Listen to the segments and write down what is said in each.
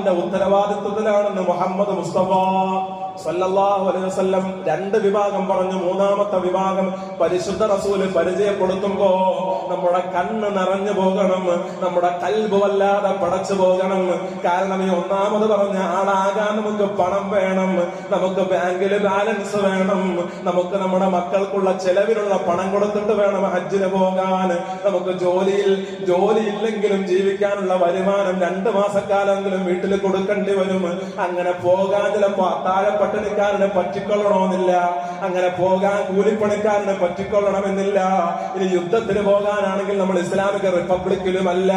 അള്ളാഹുവിന്റെ ഉത്തരവാദിത്വത്തിലാണെന്ന് മുഹമ്മദ് മുസ്തഫ സല്ലല്ലാഹു അലൈഹി വസല്ലം രണ്ട് വിഭാഗം പറഞ്ഞു. മൂന്നാമത്തെ വിഭാഗം പരിശുദ്ധ റസൂല് പരിചയപ്പെടുത്തുമ്പോ നമ്മുടെ കണ്ണ് നിറഞ്ഞു പോകണം, നമ്മുടെ കൽബ് വല്ലാതെ പടച്ചു പോകണം. കാരണം ഈ ഒന്നാമത് പറഞ്ഞ ആളാകാൻ നമുക്ക് പണം വേണം, നമുക്ക് ബാങ്കിൽ ബാലൻസ് വേണം, നമുക്ക് നമ്മുടെ മക്കൾക്കുള്ള ചെലവിനുള്ള പണം കൊടുത്തിട്ട് വേണം ഹജ്ജിന് പോകാൻ, നമുക്ക് ജോലി ഇല്ലെങ്കിലും ജീവിക്കാനുള്ള വരുമാനം 2 മാസക്കാലെങ്കിലും വീട്ടിൽ കൊടുക്കേണ്ടി വരും. അങ്ങനെ പോകാൻ ചിലപ്പോ പട്ടിണിക്കാരന് പറ്റിക്കൊള്ളണമെന്നില്ല, അങ്ങനെ പോകാൻ കൂലിപ്പണിക്കാരന് പറ്റിക്കൊള്ളണമെന്നില്ല. ഇനി യുദ്ധത്തിന് പോകാനാണെങ്കിൽ നമ്മൾ ഇസ്ലാമിക റിപ്പബ്ലിക്കിലുമല്ല.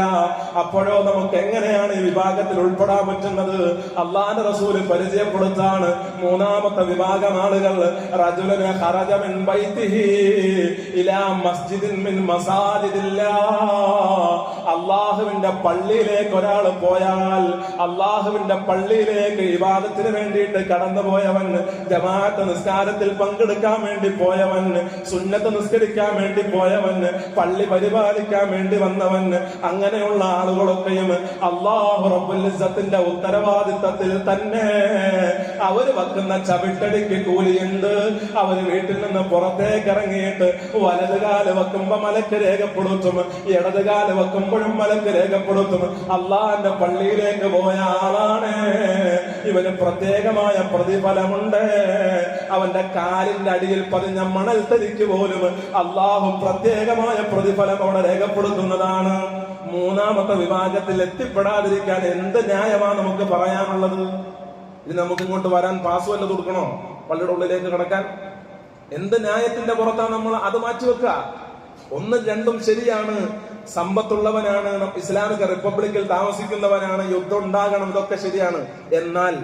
അപ്പോഴോ നമുക്ക് എങ്ങനെയാണ് ഈ വിഭാഗത്തിൽ ഉൾപ്പെടാൻ പറ്റുന്നത്? അള്ളാഹുവിന്റെ റസൂല് പരിചയപ്പെടുത്താണ് മൂന്നാമത്തെ വിഭാഗം ആളുകൾ. റജുലൻ ഖറജ മിൻ ബൈതിഹി ഇലാ മസ്ജിദിൻ മിൻ മസാജിദില്ലാഹ്. അള്ളാഹുവിന്റെ പള്ളിയിലേക്ക് ഒരാൾ പോയാൽ, അള്ളാഹുവിന്റെ പള്ളിയിലേക്ക് ഇബാദത്തിന് വേണ്ടിയിട്ട് കടന്നു പോയവൻ, ജമാഅത്ത് നിസ്കാരത്തിൽ പങ്കെടുക്കാൻ വേണ്ടി പോയവൻ, സുന്നത്ത് നിസ്കരിക്കാൻ വേണ്ടി പോയവൻ, പള്ളി പരിപാലിക്കാൻ വേണ്ടി വന്നവൻ, അങ്ങനെയുള്ള ആളുകളൊക്കെയും അല്ലാഹു റബ്ബുൽ ഇസ്സത്തിന്റെ ഉത്തരവാദിത്തത്തിൽ തന്നെ അവര് വെക്കുന്ന ചവിട്ടടിക്ക് കൂലിയുണ്ട്. അവര് വീട്ടിൽ നിന്ന് പുറത്തേക്ക് ഇറങ്ങിയിട്ട് വലതുകാല് വെക്കുമ്പോ മലക്ക് രേഖപ്പെടുത്തും, ഇടതുകാല് വെക്കുമ്പോഴും മലക്ക് രേഖപ്പെടുത്തും. അള്ളാന്റെ പള്ളിയിലേക്ക് പോയ ആളാണ് ഇവന് പ്രത്യേകമായ പ്രതിഫലമുണ്ട്. അവന്റെ കാലിന്റെ അടിയിൽ പതിഞ്ഞ മണൽത്തരിക്ക് പോലും അള്ളാഹു പ്രത്യേകമായ പ്രതിഫലം അവിടെ രേഖപ്പെടുത്തുന്നതാണ്. മൂന്നാമത്തെ വിഭാഗത്തിൽ എത്തിപ്പെടാതിരിക്കാൻ എന്ത് ന്യായമാണ് നമുക്ക് പറയാനുള്ളത്? ഇത് നമുക്ക് ഇങ്ങോട്ട് വരാൻ പാസ് വല്ലതും കൊടുക്കണോ? പള്ളിയുടെ ഉള്ളിലേക്ക് കടക്കാൻ എന്ത് ന്യായത്തിന്റെ പുറത്താണ് നമ്മൾ അത് മാറ്റിവെക്കുക? 1, 2 ശരിയാണ്. സമ്പത്തുള്ളവനാണ്, ഇസ്ലാമിക റിപ്പബ്ലിക്കിൽ താമസിക്കുന്നവനാണ്, യുദ്ധം ഉണ്ടാകണം, ഇതൊക്കെ ശരിയാണ്. എന്നാൽ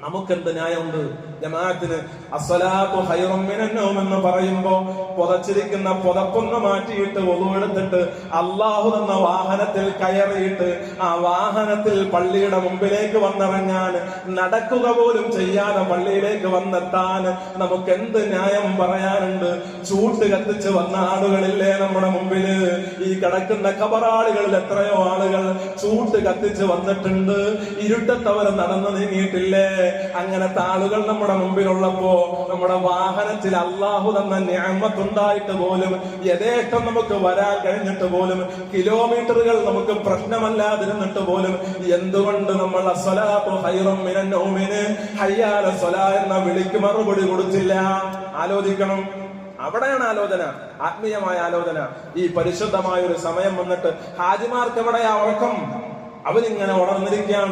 നമുക്കെന്ത് ന്യായമുണ്ട്? ജമാഅത്തിന് അസ്സലാത്തു ഖൈറും മിനൻ നൗം എന്ന് പറയുമ്പോ പുതച്ചിരിക്കുന്ന പുതപ്പൊന്ന് മാറ്റിയിട്ട് wudu എടുത്തിട്ട് അള്ളാഹു തന്ന വാഹനത്തിൽ കയറിയിട്ട് ആ വാഹനത്തിൽ പള്ളിയുടെ മുമ്പിലേക്ക് വന്നിറങ്ങാൻ, നടക്കുക പോലും ചെയ്യാതെ പള്ളിയിലേക്ക് വന്നെത്താൻ നമുക്ക് എന്ത് ന്യായം പറയാനുണ്ട്? ചൂട്ട് കത്തിച്ച് വന്ന ആളുകളില്ലേ നമ്മുടെ മുമ്പില്? ഈ കിടക്കുന്ന ഖബറാളികളിൽ എത്രയോ ആളുകൾ ചൂട്ട് കത്തിച്ച് വന്നിട്ടുണ്ട്. ഇരുട്ടത്തവർ നടന്നു നീങ്ങിയിട്ടില്ലേ? അങ്ങനത്തെ ആളുകൾ നമ്മുടെ മുമ്പിലുള്ളപ്പോ നമ്മുടെ വാഹനത്തിൽ അള്ളാഹു തന്ന നിഅമത്തുണ്ടായിട്ട് പോലും, യഥേഷ്ടം നമുക്ക് വരാൻ കഴിഞ്ഞിട്ട് പോലും, കിലോമീറ്ററുകൾ നമുക്ക് പ്രശ്നമല്ലാതിരുന്നിട്ട് പോലും എന്തുകൊണ്ട് നമ്മൾ അസ്സലാത്തു ഖൈറും മിനൻ നൗമിന് ഹയ്യ അലൽ സ്വലാ എന്ന വിളിക്ക് മറുപടി കൊടുത്തില്ല? ആലോചിക്കണം. അവിടെയാണ് ആലോചന, ആത്മീയമായ ആലോചന. ഈ പരിശുദ്ധമായ ഒരു സമയം വന്നിട്ട് ഹാജിമാർക്ക് എവിടെയാ ഉറക്കം? അവരിങ്ങനെ ഉണർന്നിരിക്കുകയാണ്.